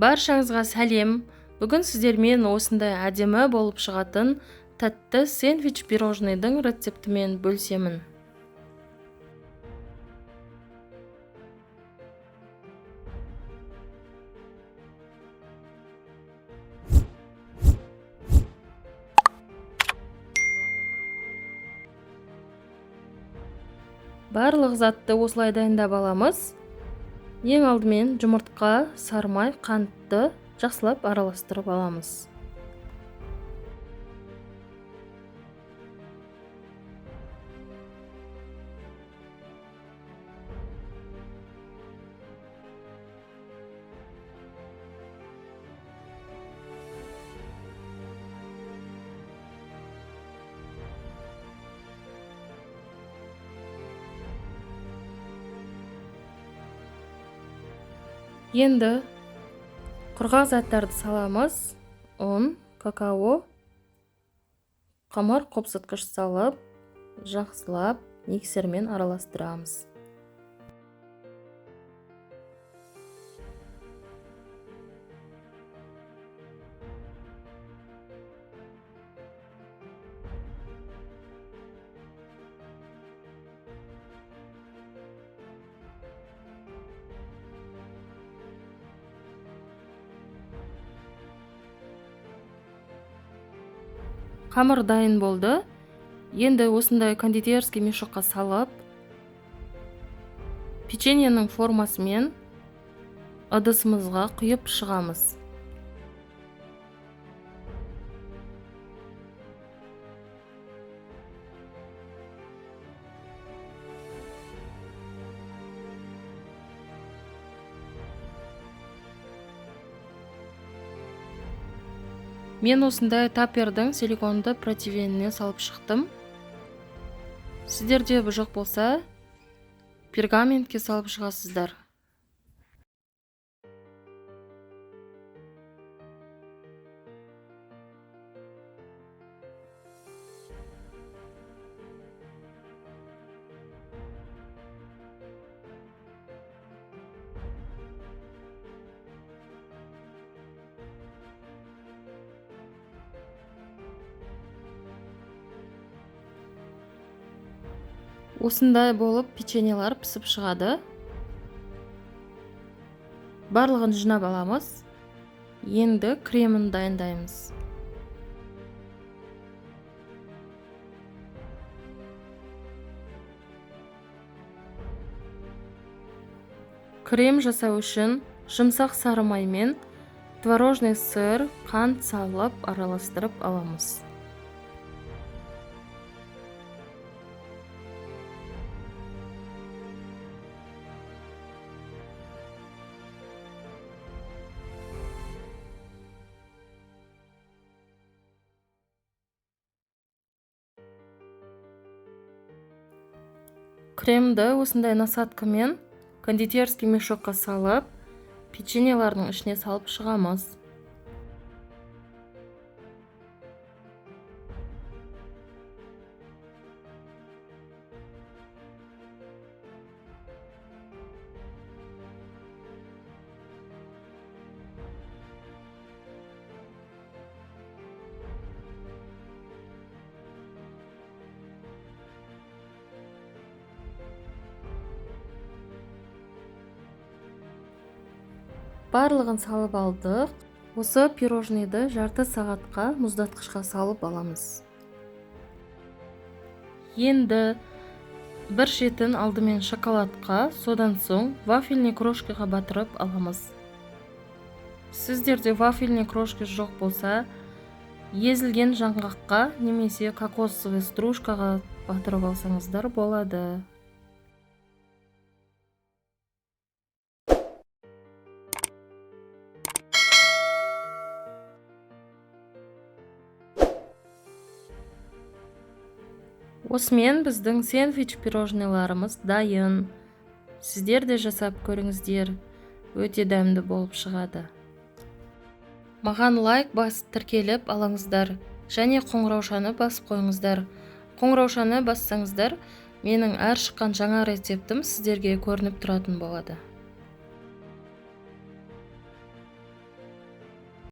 Баршаңызға сәлем. Бүгін сіздермен осындай әдемі болып шығатын тәтті сэндвич пирожныйдың рецептімен бөлісемін. Барлық затты осылай дайындап аламыз. Ең алдымен жұмыртқа, сармай, қантты жақсылап араластырып аламыз. Енді құрғақ заттарды саламыз. ұн, какао, қамыр қопсытқыш салып, жақсылап миксермен араластырамыз. Қамыр дайын болды. Енді осындай кондитерский мешокқа салып, печеньенің формасымен ыдысымызға құйып шығамыз. Мен осындай тапердің силиконды противеніне салып шықтым. Сіздерде бұл жоқ болса, пергаментке салып шығасыздар. Осындай болып печеньелар пісіп шығады. Барлығын жинап аламыз. Енді кремін дайындаймыз. Крем жасау үшін жұмсақ сары май мен творожный сыр, қант салып араластырып аламыз. Кремді осындай насадкамен кондитерский мешокқа салып, печеньелардың ішіне салып шығамыз. Барлығын салып алдық. Осы пирожныйды жарты сағатқа мұздатқышқа салып аламыз. Енді бір шетін алдымен шоколадқа, содан соң вафельный крошкаға батырып аламыз. Сіздерде вафельный крошка жоқ болса, езілген жаңғаққа немесе кокосовый стружкаға батырып алсаңыздар болады. Осымен біздің сэндвич пирожныйларымыз дайын. Сіздер де жасап көріңіздер. Өте дәмді болып шығады. Маған лайк басып тіркеліп алыңыздар. Және қоңыраушаны басып қойыңыздар. Қоңыраушаны бассаңыздар, менің әр шыққан жаңа рецептім сіздерге көрініп тұратын болады.